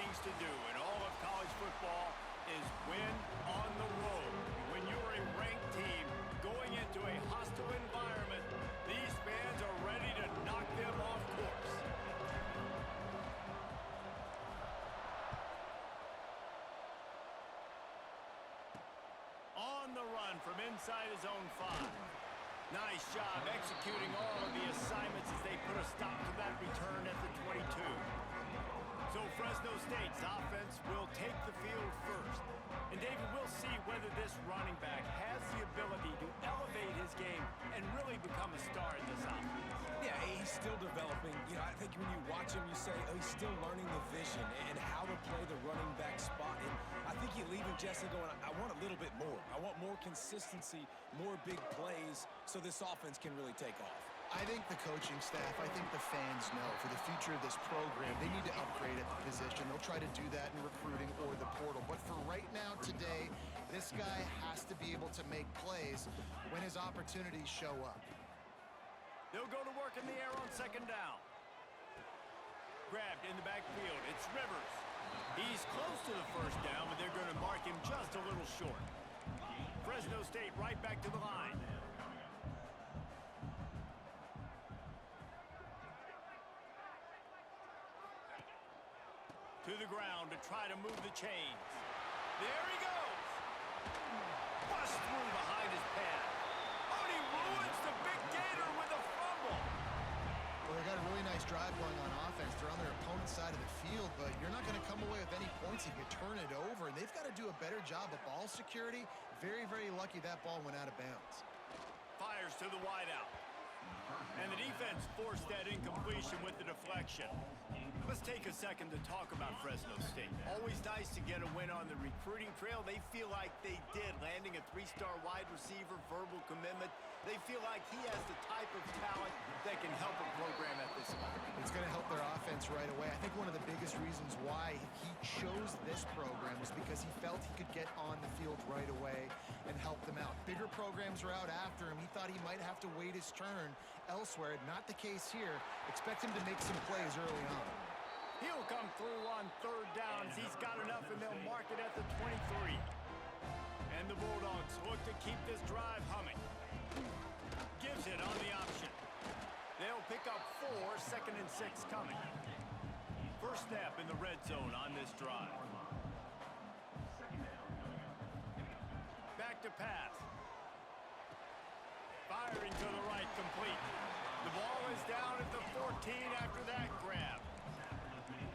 things to do in all of college football is win on the road. When you're a ranked team going into a hostile environment, these fans are ready to knock them off course. On the run from inside his own 5. Nice job executing all of the assignments as they put a stop to that return at the 22. So Fresno State's offense will take the field first. And David, we'll see whether this running back has the ability to elevate his game and really become a star in this offense. Yeah, he's still developing. You know, I think when you watch him, you say, oh, he's still learning the vision and how to play the running back spot. And I think you leave him, Jesse, going, I want a little bit more. I want more consistency, more big plays, so this offense can really take off. I think the coaching staff, I think the fans know for the future of this program, they need to upgrade at the position. They'll try to do that in recruiting or the portal. But for right now, today, this guy has to be able to make plays when his opportunities show up. They'll go to work in the air on second down. Grabbed in the backfield. It's Rivers. He's close to the first down, but they're going to mark him just a little short. Fresno State right back to the line. To the ground to try to move the chains. There he goes. Bust through behind his pad. Oh, and he ruins the big gator with a fumble. Well, they got a really nice drive going on offense. They're on their opponent's side of the field, but you're not going to come away with any points if you turn it over. And they've got to do a better job of ball security. Very, very lucky that ball went out of bounds. Fires to the wideout. And the defense forced that incompletion with the deflection. Let's take a second to talk about Fresno State. Always nice to get a win on the recruiting trail. They feel like they did, landing a 3-star wide receiver, verbal commitment. They feel like he has the type of talent that can help a program at this level. It's going to help their offense right away. I think one of the biggest reasons why he chose this program was because he felt he could get on the field right away and help them out. Bigger programs are out after him. He thought he might have to wait his turn elsewhere. Not the case here. Expect him to make some plays early on. He'll come through on third downs. He's got enough, and they'll mark it at the 23. And the Bulldogs look to keep this drive humming. Gives it on the option. They'll pick up 4, 2nd and 6 coming. First step in the red zone on this drive. Back to pass. Firing to the right, complete. The ball is down at the 14 after that grab.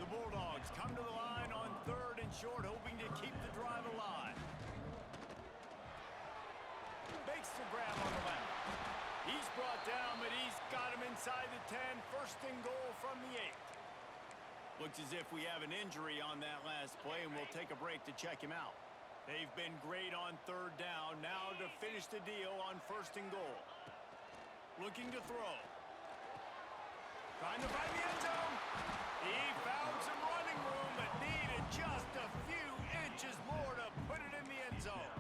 The Bulldogs come to the line on 3rd and short, hoping to keep the drive alive. Makes the grab on the left. He's brought down, but he's got him inside the 10. 1st and goal from the 8. Looks as if we have an injury on that last play, and we'll take a break to check him out. They've been great on 3rd down. Now to finish the deal on 1st and goal. Looking to throw. Trying to find the end zone. He found some running room, but needed just a few inches more to put it in the end zone.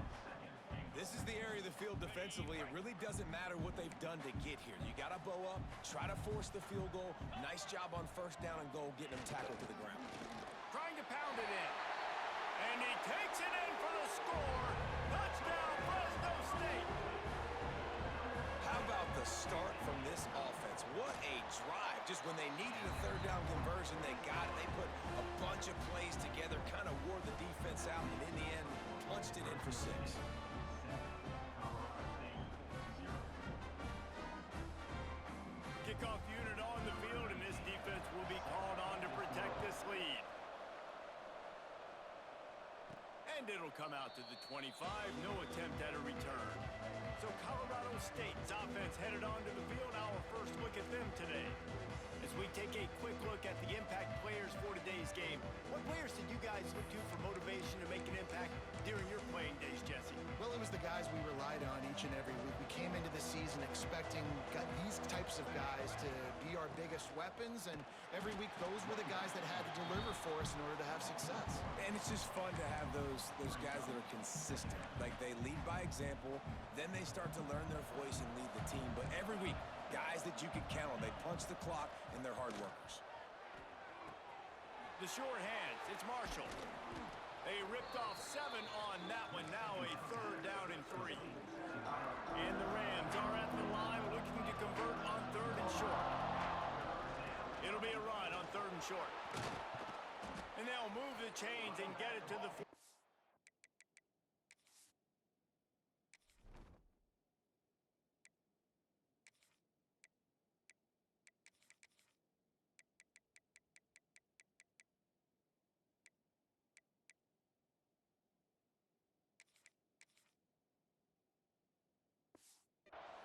This is the area of the field defensively. It really doesn't matter what they've done to get here. You got to bow up, try to force the field goal. Nice job on 1st down and goal, getting them tackled to the ground. Trying to pound it in. And he takes it in for the score. Touchdown, Fresno State. How about the start from this offense? What a drive. Just when they needed a 3rd down conversion, they got it. They put a bunch of plays together, kind of wore the defense out, and in the end, punched it in for 6. Kickoff unit on the field, and this defense will be called on to protect this lead. And it'll come out to the 25. No attempt at a return. So Colorado State's offense headed onto the field. Our first look at them today. As we take a quick look at the impact players for today's game, what players did you guys look to for motivation to make an impact during your playing days, Jesse? Well, it was the guys we relied on each and every week. We came into the season expecting these types of guys to be our biggest weapons, and every week those were the guys that had to deliver for us in order to have success. And it's just fun to have those guys that are consistent. Like, they lead by example, then they start to learn their voice and lead the team. But every week, guys that you can count on. They punch the clock, and they're hard workers. The sure hands, it's Marshall. They ripped off 7 on that one. Now a 3rd down and 3. And the Rams are at the line looking to convert on 3rd and short. It'll be a run on 3rd and short. And they'll move the chains and get it to the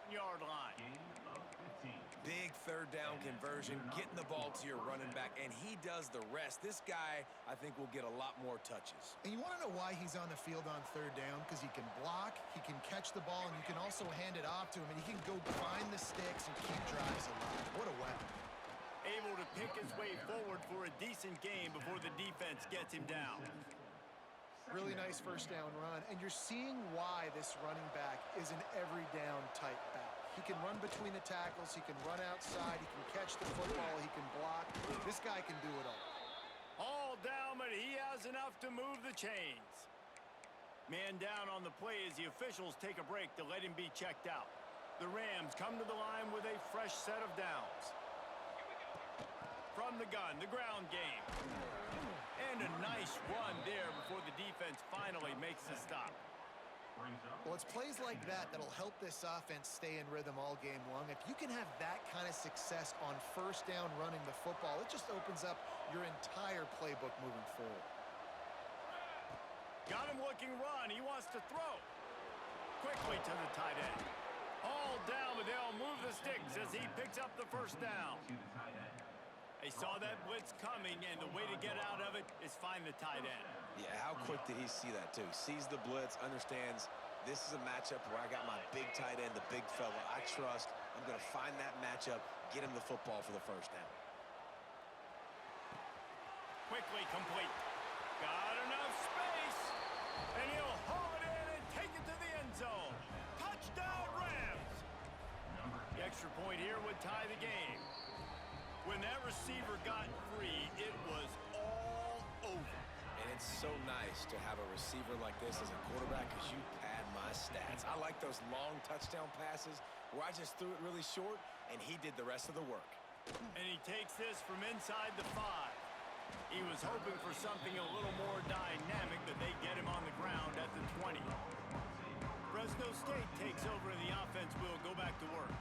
1-yard line. Big 3rd down conversion, getting the ball to your running back, and he does the rest. This guy, I think, will get a lot more touches. And you want to know why he's on the field on 3rd down? Because he can block, he can catch the ball, and you can also hand it off to him, and he can go find the sticks and keep drives alive. What a weapon. Able to pick his way forward for a decent game before the defense gets him down. Really nice 1st down run, and you're seeing why this running back is an every down type back. He can run between the tackles, he can run outside, he can catch the football, he can block. This guy can do it all. All down, but he has enough to move the chains. Man down on the play as the officials take a break to let him be checked out. The Rams come to the line with a fresh set of downs. From the gun, the ground game. And a nice run there before the defense finally makes the stop. Well, it's plays like that that'll help this offense stay in rhythm all game long. If you can have that kind of success on 1st down running the football, it just opens up your entire playbook moving forward. Got him looking run. He wants to throw. Quickly to the tight end. All down, but they'll move the sticks as he picks up the 1st down. They saw that blitz coming, and the way to get out of it is find the tight end. Yeah, how quick did he see that, too? Sees the blitz, understands this is a matchup where I got my big tight end, the big fella I trust. I'm going to find that matchup, get him the football for the 1st down. Quickly complete. Got enough space, and he'll haul it in and take it to the end zone. Touchdown, Rams! The extra point here would tie the game. When that receiver got free, it was all over. And it's so nice to have a receiver like this as a quarterback because you pad my stats. I like those long touchdown passes where I just threw it really short, and he did the rest of the work. And he takes this from inside the 5. He was hoping for something a little more dynamic, but they get him on the ground at the 20. Fresno State takes over, and the offense will go back to work.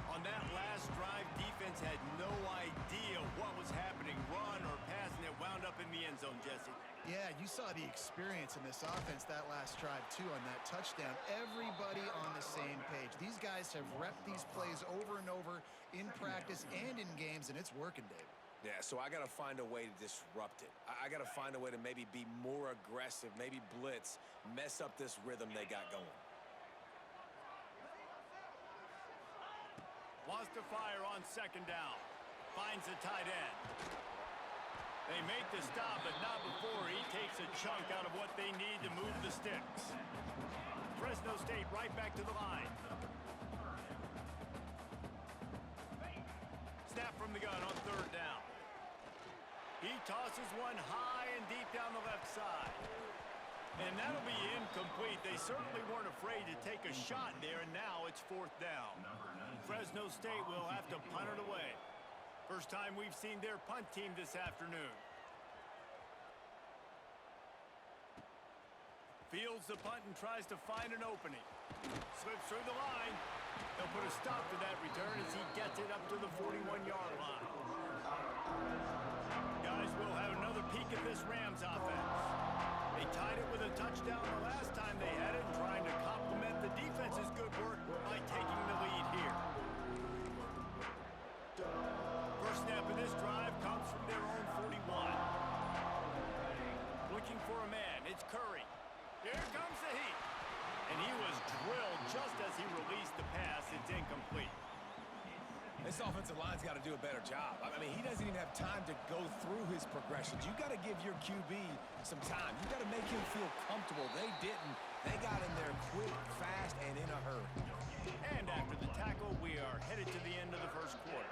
On that last drive, defense had no idea what was happening, run or pass, and it wound up in the end zone, Jesse. Yeah, you saw the experience in this offense that last drive, too, on that touchdown. Everybody on the same page. These guys have repped these plays over and over in practice and in games, and it's working, Dave. Yeah, so I got to find a way to disrupt it. I got to find a way to maybe be more aggressive, maybe blitz, mess up this rhythm they got going. Wants to fire on 2nd down. Finds the tight end. They make the stop, but not before he takes a chunk out of what they need to move the sticks. Fresno State right back to the line. Snap from the gun on 3rd down. He tosses one high and deep down the left side. And that'll be incomplete. They certainly weren't afraid to take a shot there, and now it's 4th down. Fresno State will have to punt it away. First time we've seen their punt team this afternoon. Fields the punt and tries to find an opening. Slips through the line. They'll put a stop to that return as he gets it up to the 41-yard line. Guys, we'll have another peek at this Rams offense. They tied it with a touchdown the last time they had it, trying to complement the defense's good work by taking the lead here. First snap of this drive comes from their own 41. Looking for a man, it's Curry. Here comes the heat. And he was drilled just as he released the pass. It's incomplete. This offensive line's got to do a better job. I mean, he doesn't even have time to go through his progressions. You got to give your QB some time. You got to make him feel comfortable. They didn't. They got in there quick, fast, and in a hurry. And after the tackle, we are headed to the end of the first quarter.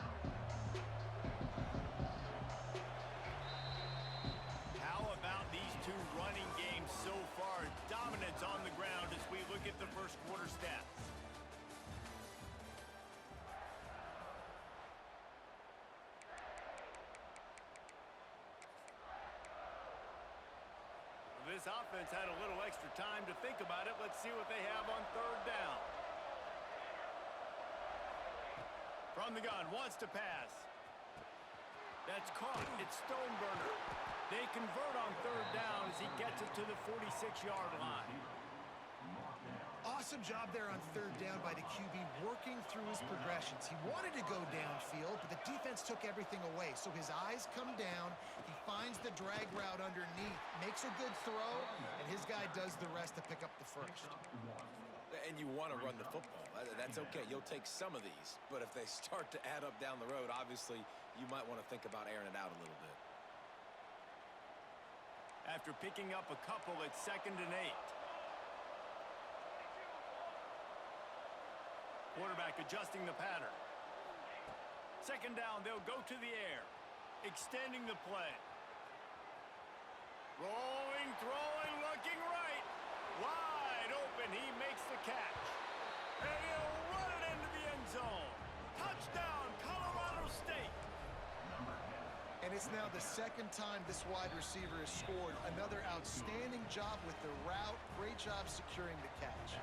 offense had a little extra time to think about it. Let's see what they have on third down. From the gun, wants to pass. That's caught. It's Stoneburner. They convert on third down as he gets it to the 46-yard line. Awesome job there on third down by the QB, working through his progressions. He wanted to go downfield, but the defense took everything away. So his eyes come down. He finds the drag route underneath, makes a good throw, and his guy does the rest to pick up the first. And you want to run the football. That's okay. You'll take some of these. But if they start to add up down the road, obviously, you might want to think about airing it out a little bit. After picking up a couple, it's 2nd and 8. Quarterback adjusting the pattern. 2nd down, they'll go to the air. Extending the play. Rolling, throwing, looking right. Wide open, he makes the catch. And he'll run it into the end zone. Touchdown, Colorado State. And it's now the 2nd time this wide receiver has scored. Another outstanding job with the route. Great job securing the catch.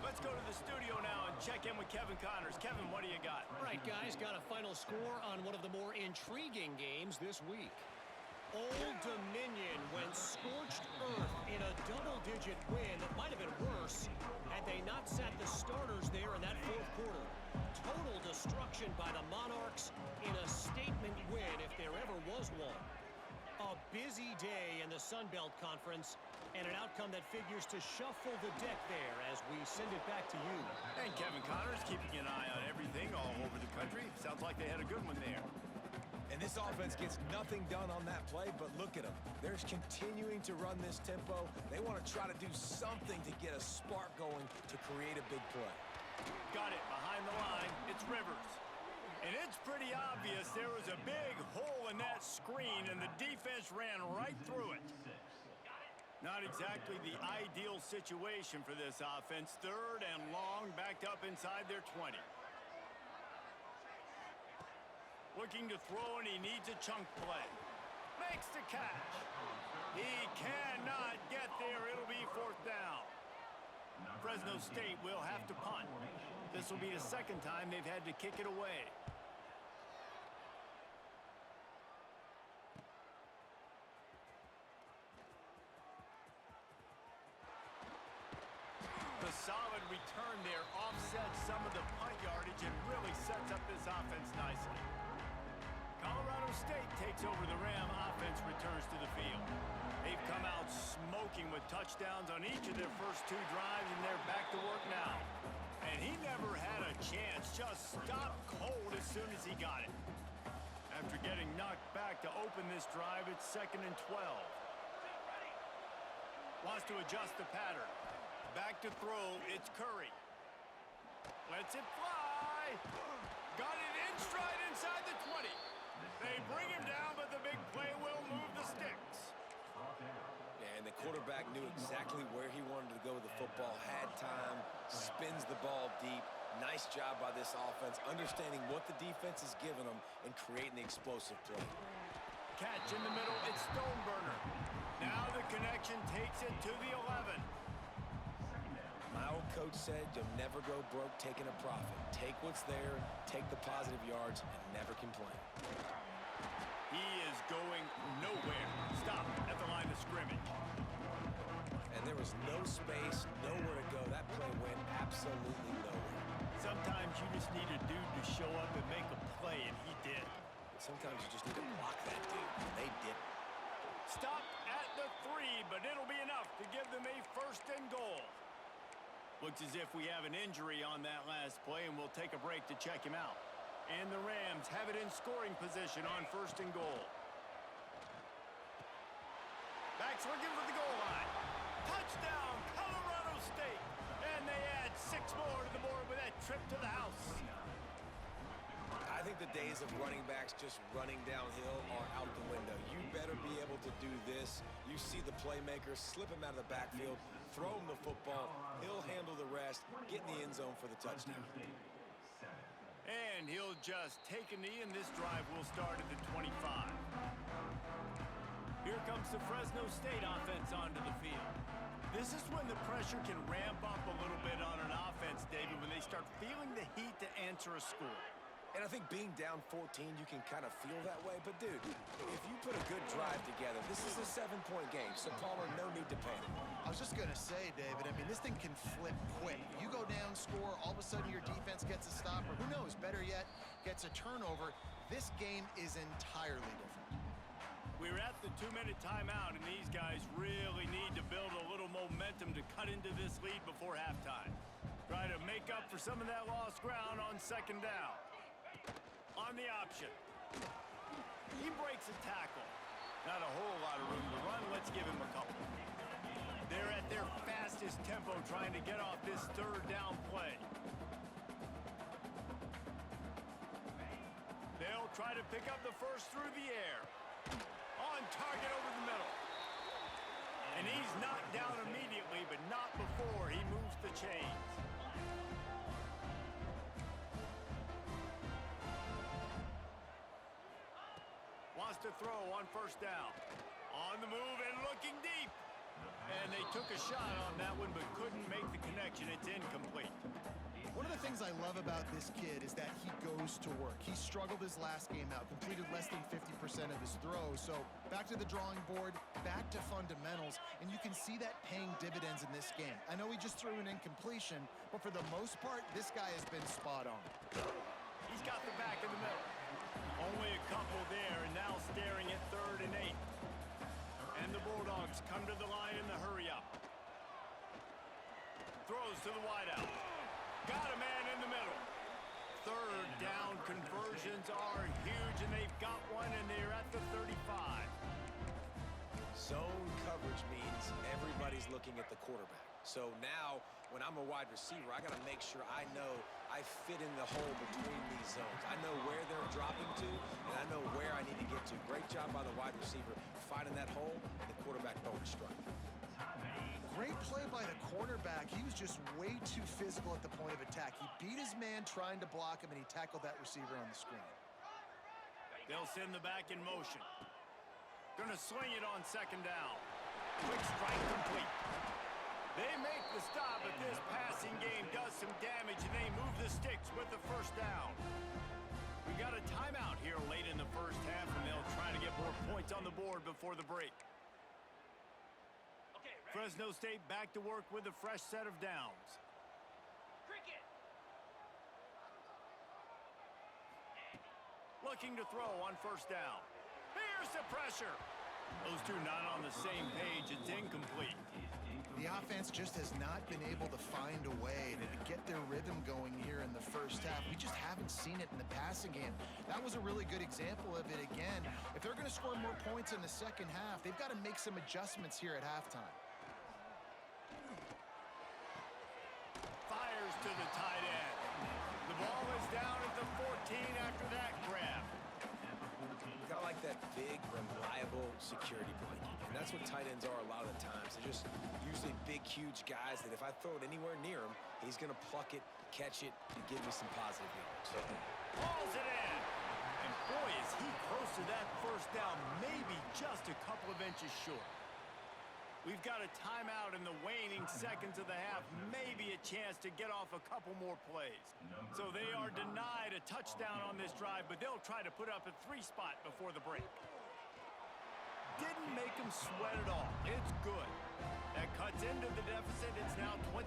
Let's go to the studio now and check in with Kevin Connors. Kevin, what do you got? All right, guys, got a final score on one of the more intriguing games this week. Old Dominion went scorched earth in a double-digit win that might have been worse had they not sat the starters there in that fourth quarter. Total destruction by the Monarchs in a statement win if there ever was one. A busy day in the Sun Belt Conference and an outcome that figures to shuffle the deck there as we send it back to you. And Kevin Connors keeping an eye on everything all over the country. Sounds like they had a good one there. And this offense gets nothing done on that play, but look at them. They're continuing to run this tempo. They want to try to do something to get a spark going to create a big play. Got it behind the line. It's Rivers. And it's pretty obvious there was a big hole in that screen, and the defense ran right through it. Not exactly the ideal situation for this offense. 3rd and long, backed up inside their 20. Looking to throw, and he needs a chunk play. Makes the catch. He cannot get there. It'll be 4th down. Fresno State will have to punt. This will be the 2nd time they've had to kick it away. The solid return there offsets some of the punt yardage and really sets up this offense nicely. Colorado State takes over the Ram. Offense returns to the field. They've come out smoking with touchdowns on each of their first 2 drives, and they're back to work now. And he never had a chance. Just stopped cold as soon as he got it. After getting knocked back to open this drive, it's 2nd and 12. Wants to adjust the pattern. Back to throw, it's Curry. Lets it fly. Got it in stride inside the 20. They bring him down, but the big play will move the sticks. And the quarterback knew exactly where he wanted to go with the football, had time, spins the ball deep. Nice job by this offense, understanding what the defense is giving them and creating the explosive play. Catch in the middle, it's Stoneburner. Now the connection takes it to the 11. My old coach said you'll never go broke taking a profit. Take what's there, take the positive yards, and never complain. He is going nowhere. Stop at the line of scrimmage. And there was no space, nowhere to go. That play went absolutely nowhere. Sometimes you just need a dude to show up and make a play, and he did. Sometimes you just need to block that dude, and they didn't. Stop at the 3, but it'll be enough to give them a 1st and goal. Looks as if we have an injury on that last play, and we'll take a break to check him out. And the Rams have it in scoring position on 1st and goal. Backs looking for the goal line. Touchdown, Colorado State. And they add 6 more to the board with that trip to the house. I think the days of running backs just running downhill are out the window. You better be able to do this. You see the playmaker, slip him out of the backfield, throw him the football, he'll handle the rest, get in the end zone for the touchdown. And he'll just take a knee, and this drive will start at the 25. Here comes brings the Fresno State offense onto the field. This is when the pressure can ramp up a little bit on an offense, David, when they start feeling the heat to answer a score. And I think being down 14, you can kind of feel that way. But, dude, if you put a good drive together, this is a 7-point game. So, Palmer, no need to panic. I was just going to say, David, I mean, this thing can flip quick. You go down, score, all of a sudden your defense gets a stop, or who knows, better yet, gets a turnover. This game is entirely different. We're at the 2-minute timeout, and these guys really need to build a little momentum to cut into this lead before halftime. Try to make up for some of that lost ground on second down. On the option. He breaks a tackle. Not a whole lot of room to run. Let's give him a couple. They're at their fastest tempo trying to get off this third down play. They'll try to pick up the first through the air. On target over the middle. And he's knocked down immediately, but not before he moves the chains. Wants to throw on first down. On the move and looking deep. And they took a shot on that one, but couldn't make the connection. It's incomplete. One of the things I love about this kid is that he goes to work. He struggled his last game out, completed less than 50% of his throws. So back to the drawing board, back to fundamentals, and you can see that paying dividends in this game. I know he just threw an incompletion, but for the most part, this guy has been spot on. He's got the back in the middle. Only a couple there, and now staring at 3rd and 8. And the Bulldogs come to the line in the hurry-up. Throws to the wideout. Got a man in the middle. 3rd down conversions are huge, and they've got one, and they're at the 35. Zone coverage means everybody's looking at the quarterback. So now, when I'm a wide receiver, I got to make sure I know I fit in the hole between these zones. I know where they're dropping to, and I know where I need to get to. Great job by the wide receiver finding that hole, and the quarterback bonus strike. Great play by the quarterback. He was just way too physical at the point of attack. He beat his man trying to block him, and he tackled that receiver on the screen. They'll send the back in motion. Gonna sling it on second down. Quick strike complete. They make the stop, but this passing game does some damage, and they move the sticks with the first down. We got a timeout here late in the first half, and they'll try to get more points on the board before the break. Fresno State back to work with a fresh set of downs. Cricket. Looking to throw on first down. Here's the pressure. Those two not on the same page. It's incomplete. The offense just has not been able to find a way to get their rhythm going here in the first half. We just haven't seen it in the passing game. That was a really good example of it again. If they're going to score more points in the second half, they've got to make some adjustments here at halftime. Fires to the tight end. The ball is down at the 14 after that grab. Kind of like that big, reliable security blanket. And that's what tight ends are a lot of the times. They're just usually big, huge guys that if I throw it anywhere near him, he's going to pluck it, catch it, and give me some positive yards. Hauls it in. And boy, is he close to that first down, maybe just a couple of inches short. We've got a timeout in the waning seconds of the half, maybe a chance to get off a couple more plays. So they are denied a touchdown on this drive, but they'll try to put up a 3-spot before the break. Didn't make them sweat at all. It's good. That cuts into the deficit. It's now 21-10.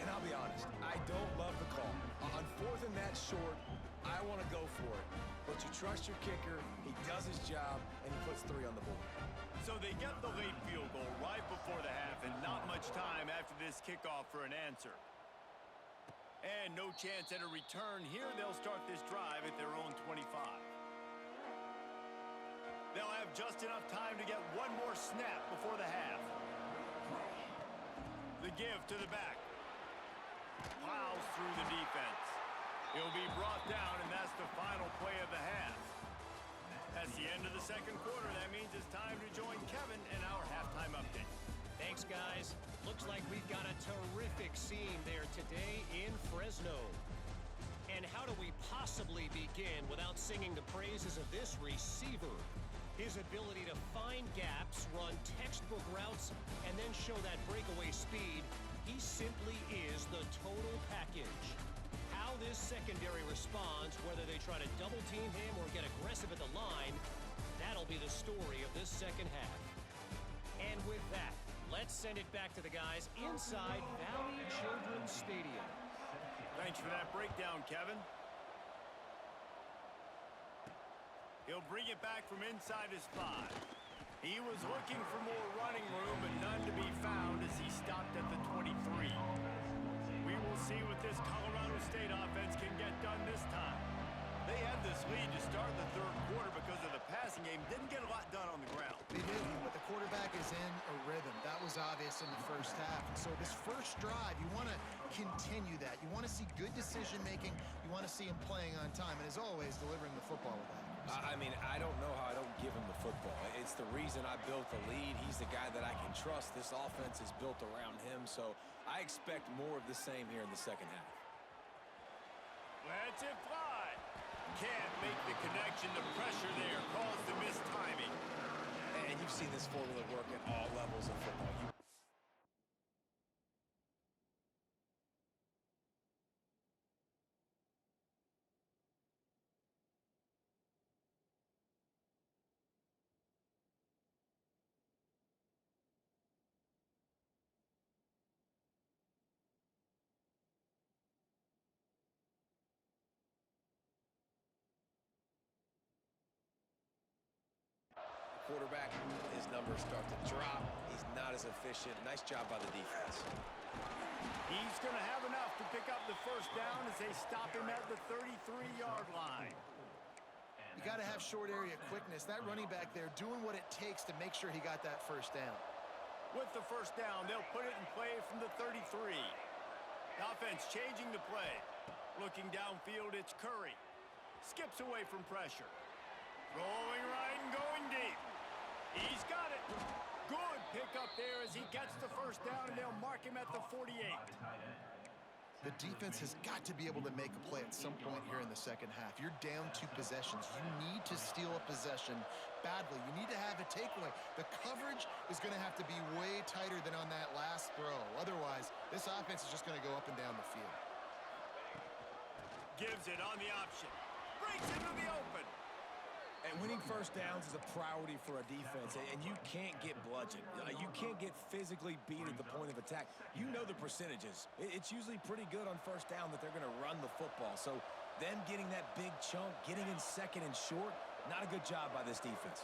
And I'll be honest, I don't love the call. On 4th and that short, I want to go for it. But you trust your kicker, he does his job, and he puts 3 on the board. So they get the late field goal right before the half, and not much time after this kickoff for an answer. And no chance at a return here. They'll start this drive at their own 25. They'll have just enough time to get one more snap before the half. The give to the back. Plows through the defense. He'll be brought down, and that's the final play of the half. That's the end of the second quarter. That means it's time to join Kevin in our halftime update. Thanks, guys. Looks like we've got a terrific scene there today in Fresno. And how do we possibly begin without singing the praises of this receiver? His ability to find gaps, run textbook routes, and then show that breakaway speed, he simply is the total package. How this secondary responds, whether they try to double-team him or get aggressive at the line, that'll be the story of this second half. And with that, let's send it back to the guys inside Valley Children's Stadium. Thanks for that breakdown, Kevin. He'll bring it back from inside his 5. He was looking for more running room, but none to be found as he stopped at the 23. We will see what this Colorado State offense can get done this time. They had this lead to start the third quarter because of the passing game. Didn't get a lot done on the ground. They didn't, but the quarterback is in a rhythm. That was obvious in the first half. And so this first drive, you want to continue that. You want to see good decision-making. You want to see him playing on time. And as always, delivering the football with that. I mean, I don't know how I don't give him the football. It's the reason I built the lead. He's the guy that I can trust. This offense is built around him, so I expect more of the same here in the second half. Lets it fly. Can't make the connection. The pressure there caused the missed timing. And you've seen this formula work at all levels of football. Quarterback, his numbers start to drop. He's not as efficient. Nice job by the defense. He's going to have enough to pick up the first down as they stop him at the 33-yard line. You got to have short area quickness. That running back there doing what it takes to make sure he got that first down. With the first down, they'll put it in play from the 33. The offense changing the play. Looking downfield, it's Curry. Skips away from pressure. Rolling right and going deep. He's got it. Good pickup there as he gets the first down, and they'll mark him at the 48. The defense has got to be able to make a play at some point here in the second half. You're down 2 possessions. You need to steal a possession badly. You need to have a takeaway. The coverage is going to have to be way tighter than on that last throw. Otherwise, this offense is just going to go up and down the field. Gives it on the option. Breaks into the open. And winning first downs is a priority for a defense, and you can't get bludgeoned. You can't get physically beat at the point of attack. You know the percentages. It's usually pretty good on first down that they're going to run the football. So them getting that big chunk, getting in second and short, not a good job by this defense.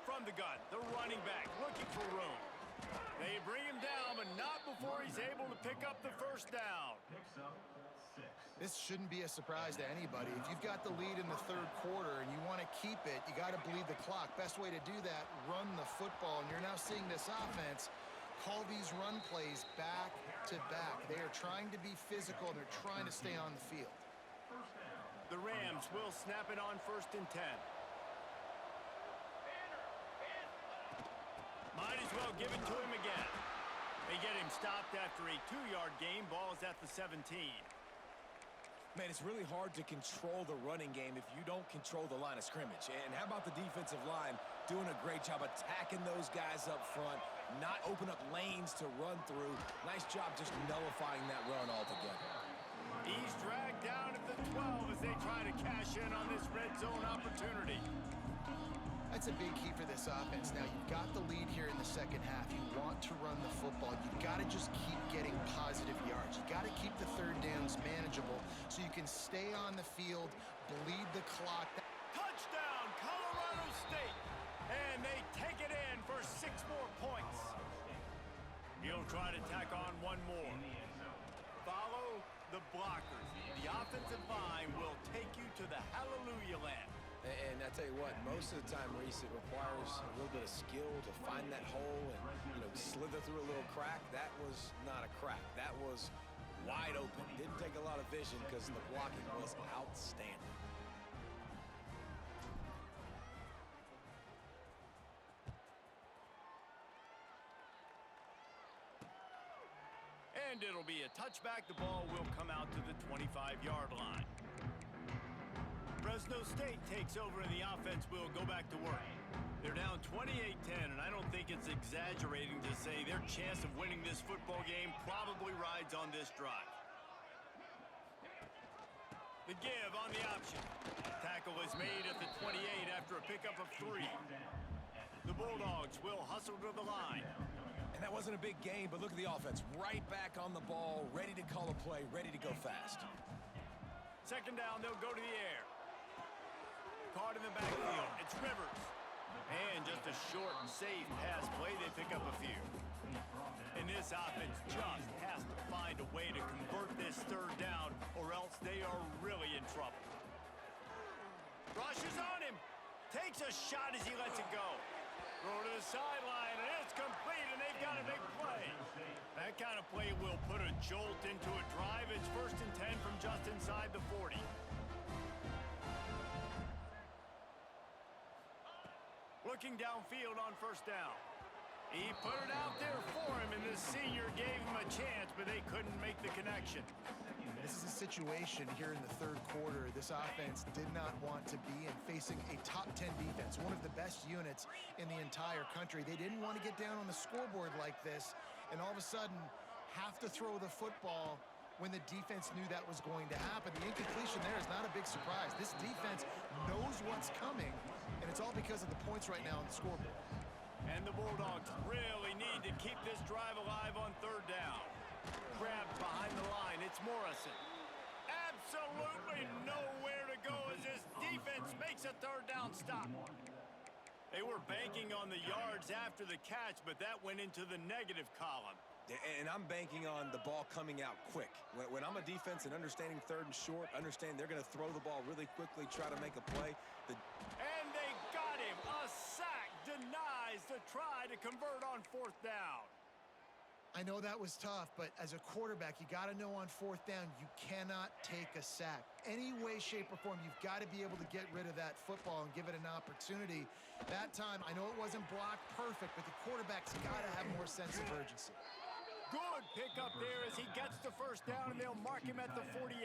From the gun, the running back looking for room. They bring him down, but not before he's able to pick up the first down. This shouldn't be a surprise to anybody. If you've got the lead in the third quarter and you want to keep it, you got to bleed the clock. Best way to do that, run the football. And you're now seeing this offense call these run plays back to back. They are trying to be physical, and they're trying to stay on the field. The Rams will snap it on 1st and 10. Might as well give it to him again. They get him stopped after a 2-yard gain. Ball is at the 17. Man, it's really hard to control the running game if you don't control the line of scrimmage. And how about the defensive line doing a great job attacking those guys up front, not open up lanes to run through. Nice job just nullifying that run altogether. He's dragged down at the 12 as they try to cash in on this red zone opportunity. That's a big key for this offense. Now, you've got the lead here in the second half. You want to run the football. You've got to just keep getting positive yards. You've got to keep the third downs manageable so you can stay on the field, bleed the clock. Touchdown, Colorado State. And they take it in for 6 more points. He'll try to tack on one more. Follow the blockers. The offensive line will take you to the hallelujah land. And I tell you what, most of the time, Reese, it requires a little bit of skill to find that hole and, slither through a little crack. That was not a crack. That was wide open. Didn't take a lot of vision because the blocking was outstanding. And it'll be a touchback. The ball will come out to the 25-yard line. Fresno State takes over and the offense will go back to work. They're down 28-10, and I don't think it's exaggerating to say their chance of winning this football game probably rides on this drive. The give on the option. Tackle is made at the 28 after a pickup of 3. The Bulldogs will hustle to the line. And that wasn't a big gain, but look at the offense. Right back on the ball, ready to call a play, ready to go fast. Second down, they'll go to the air. Caught in the backfield. It's Rivers. And just a short and safe pass play, they pick up a few. And this offense just has to find a way to convert this third down, or else they are really in trouble. Rushes on him. Takes a shot as he lets it go. Throw to the sideline, and it's complete, and they've got a big play. That kind of play will put a jolt into a drive. It's 1st and 10 from just inside the 40. Looking downfield on first down. He put it out there for him, and the senior gave him a chance, but they couldn't make the connection. This is a situation here in the third quarter this offense did not want to be in, facing a top 10 defense, one of the best units in the entire country. They didn't want to get down on the scoreboard like this and all of a sudden have to throw the football when the defense knew that was going to happen. The incompletion there is not a big surprise. This defense knows what's coming, and it's all because of the points right now on the scoreboard. And the Bulldogs really need to keep this drive alive on third down. Grabbed behind the line, it's Morrison. Absolutely nowhere to go as this defense makes a third down stop. They were banking on the yards after the catch, but that went into the negative column. And I'm banking on the ball coming out quick. When I'm a defense and understanding third and short, understand they're going to throw the ball really quickly, try to make a play. And they got him. A sack denies the try to convert on fourth down. I know that was tough, but as a quarterback, you got to know on fourth down, you cannot take a sack. Any way, shape, or form, you've got to be able to get rid of that football and give it an opportunity. That time, I know it wasn't blocked perfect, but the quarterback's got to have more sense of urgency. Good pickup there as he gets the first down, and they'll mark him at the 48.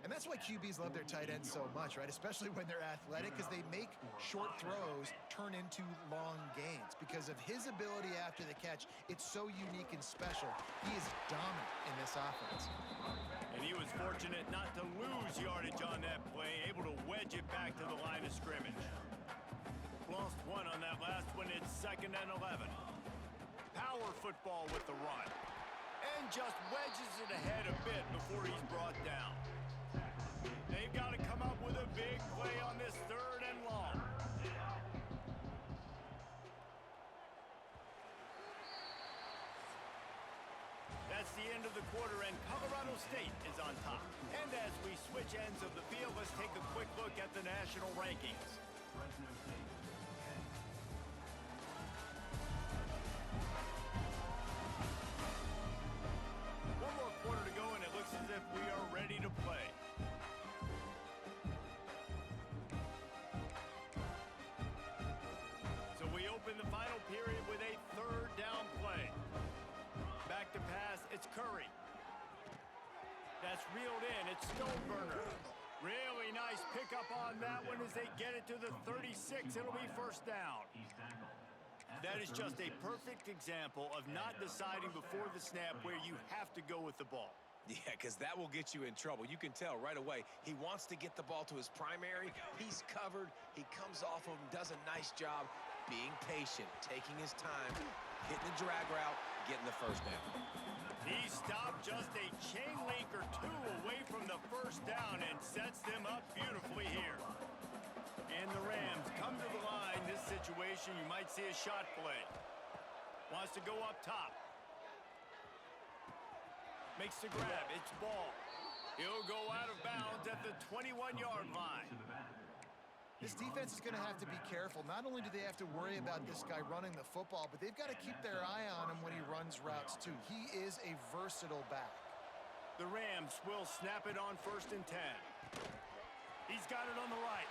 And that's why QBs love their tight ends so much, right? Especially when they're athletic, because they make short throws turn into long gains. Because of his ability after the catch, it's so unique and special. He is dominant in this offense. And he was fortunate not to lose yardage on that play, able to wedge it back to the line of scrimmage. Lost one on that last one. It's 2nd and 11. Power football with the run. And just wedges it ahead a bit before he's brought down. They've got to come up with a big play on this 3rd and long. That's the end of the quarter, and Colorado State is on top. And as we switch ends of the field, let's take a quick look at the national rankings. One more quarter to go, and it looks as if we are ready to play. So we open the final period with a 3rd down play. Back to pass, it's Curry. That's reeled in, it's Stoneburner. Really nice pickup on that one as they get it to the 36. It'll be 1st down. That is just a perfect example of not deciding before the snap where you have to go with the ball. Yeah, because that will get you in trouble. You can tell right away he wants to get the ball to his primary. He's covered. He comes off of him, does a nice job being patient, taking his time, hitting the drag route, getting the 1st down. He stopped just a chain link or two away from the 1st down and sets them up beautifully here. And the Rams come to the line. This situation, you might see a shot play. Wants to go up top. Makes the grab. It's ball. He'll go out of bounds at the 21-yard line. This defense is going to have to be careful. Not only do they have to worry about this guy running the football, but they've got to keep their eye on him when he runs routes too. He is a versatile back. The Rams will snap it on 1st and 10. He's got it on the right.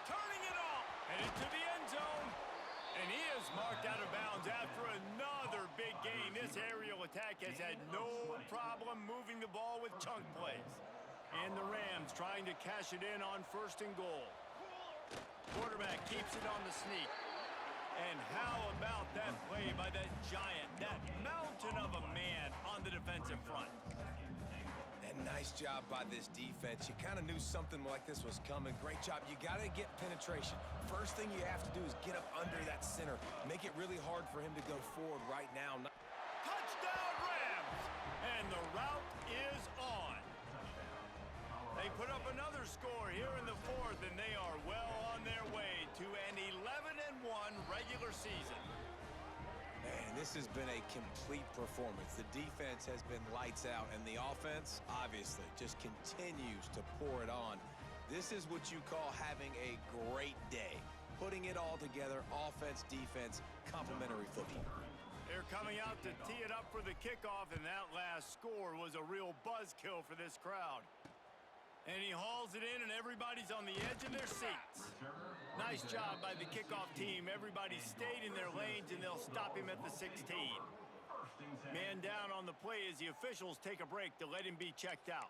Turning it off. And into the end zone. And he is marked out of bounds after another big gain. This aerial attack has had no problem moving the ball with chunk plays. And the Rams trying to cash it in on 1st and goal. Quarterback keeps it on the sneak. And how about that play by that giant, that mountain of a man on the defensive front? And nice job by this defense. You kind of knew something like this was coming. Great job. You got to get penetration. First thing you have to do is get up under that center. Make it really hard for him to go forward right now. Touchdown, Rams! And the route is on. They put up another score here in the 4th, and they are well on their way to an 11-1 regular season. Man, this has been a complete performance. The defense has been lights out, and the offense, obviously, just continues to pour it on. This is what you call having a great day. Putting it all together, offense, defense, complementary football. They're coming out to tee it up for the kickoff, and that last score was a real buzzkill for this crowd. And he hauls it in, and everybody's on the edge of their seats. Nice job by the kickoff team. Everybody stayed in their lanes, and they'll stop him at the 16. Man down on the play as the officials take a break to let him be checked out.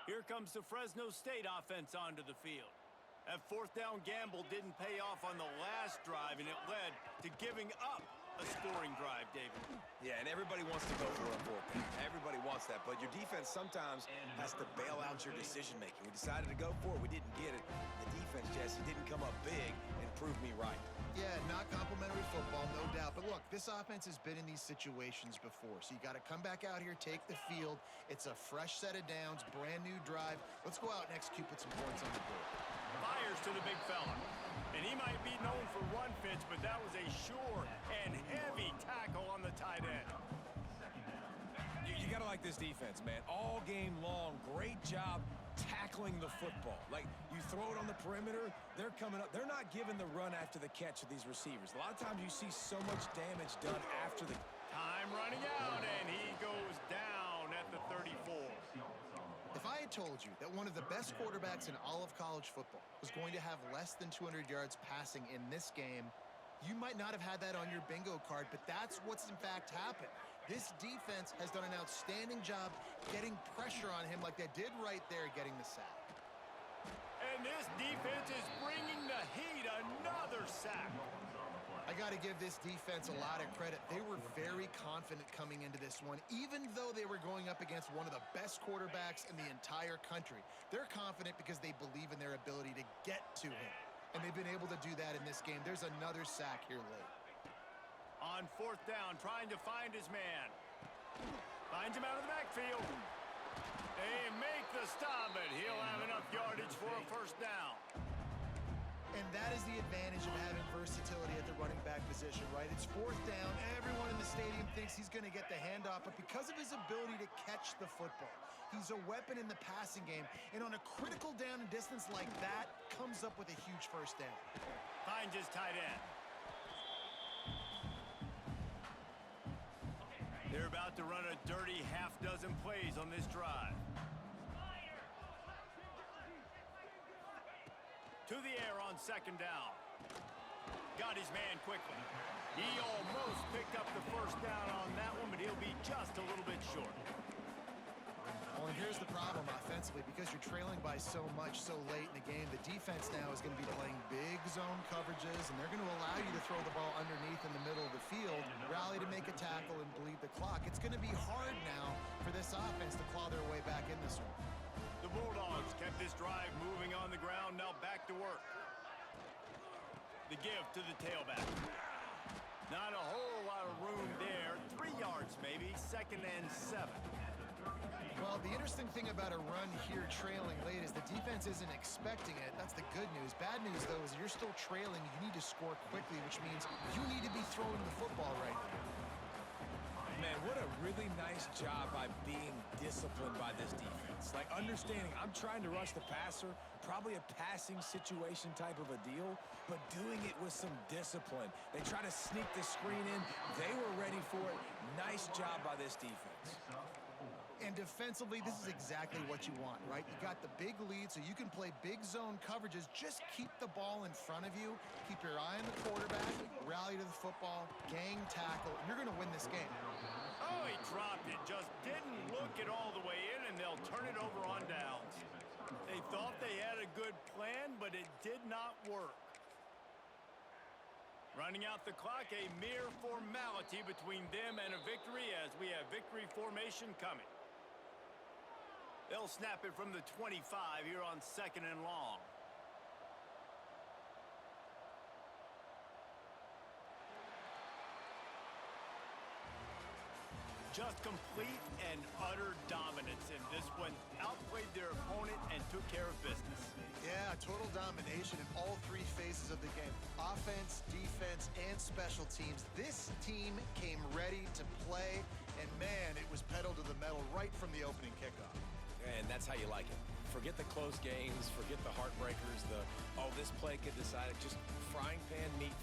Here comes the Fresno State offense onto the field. That 4th down gamble didn't pay off on the last drive, and it led to giving up a scoring drive, David. Yeah, and everybody wants to go for a 4th down. Everybody wants that, but your defense sometimes has to bail out your decision-making. We decided to go for it. We didn't get it. The defense, Jesse, didn't come up big and prove me right. Yeah, not complimentary football, no doubt. But look, this offense has been in these situations before. So you got to come back out here, take the field. It's a fresh set of downs, brand new drive. Let's go out and execute, put some points on the board. Fires to the big fella. And he might be known for run fits, but that was a sure and heavy tackle on the tight end. You got to like this defense, man. All game long, great job tackling the football. Like, you throw it on the perimeter, they're coming up. They're not giving the run after the catch of these receivers. A lot of times you see so much damage done after the... Time running out, and he goes down at the 34. If I had told you that one of the best quarterbacks in all of college football was going to have less than 200 yards passing in this game, you might not have had that on your bingo card, but that's what's in fact happened. This defense has done an outstanding job getting pressure on him like they did right there, getting the sack. And this defense is bringing the heat. Another sack. I got to give this defense a lot of credit. They were very confident coming into this one, even though they were going up against one of the best quarterbacks in the entire country. They're confident because they believe in their ability to get to him, and they've been able to do that in this game. There's another sack here late. On 4th down, trying to find his man. Finds him out of the backfield. They make the stop, but he'll have enough yardage for a 1st down. And that is the advantage of having versatility at the running back position, right? It's 4th down. Everyone in the stadium thinks he's going to get the handoff, but because of his ability to catch the football, he's a weapon in the passing game. And on a critical down and distance like that, comes up with a huge 1st down. Finds his tight end. They're about to run a dirty half-dozen plays on this drive. To the air on 2nd down. Got his man quickly. He almost picked up the 1st down on that one, but he'll be just a little bit short. Well, and here's the problem offensively. Because you're trailing by so much so late in the game, the defense now is going to be playing big zone coverages, and they're going to allow you to throw the ball underneath in the middle of the field, rally to make a tackle, and bleed the clock. It's going to be hard now for this offense to claw their way back in this one. The Bulldogs kept this drive moving on the ground, now back to work. The give to the tailback. Not a whole lot of room there. 3 yards maybe, 2nd and 7. Well, the interesting thing about a run here trailing late is the defense isn't expecting it. That's the good news. Bad news, though, is you're still trailing. You need to score quickly, which means you need to be throwing the football right now. Man, what a really nice job by being disciplined by this defense. Like, understanding I'm trying to rush the passer, probably a passing situation type of a deal, but doing it with some discipline. They try to sneak the screen in. They were ready for it. Nice job by this defense. And defensively, this is exactly what you want, right? You got the big lead, so you can play big zone coverages. Just keep the ball in front of you. Keep your eye on the quarterback. Rally to the football. Gang tackle. And you're going to win this game. Oh, he dropped it. Just didn't look it all the way in, and they'll turn it over on downs. They thought they had a good plan, but it did not work. Running out the clock, a mere formality between them and a victory as we have victory formation coming. They'll snap it from the 25 here on 2nd and long. Just complete and utter dominance in this one. Outplayed their opponent and took care of business. Yeah, total domination in all three phases of the game. Offense, defense, and special teams. This team came ready to play, and man, it was pedal to the metal right from the opening kickoff. And that's how you like it. Forget the close games, forget the heartbreakers, this play could decide it. Just frying pan meat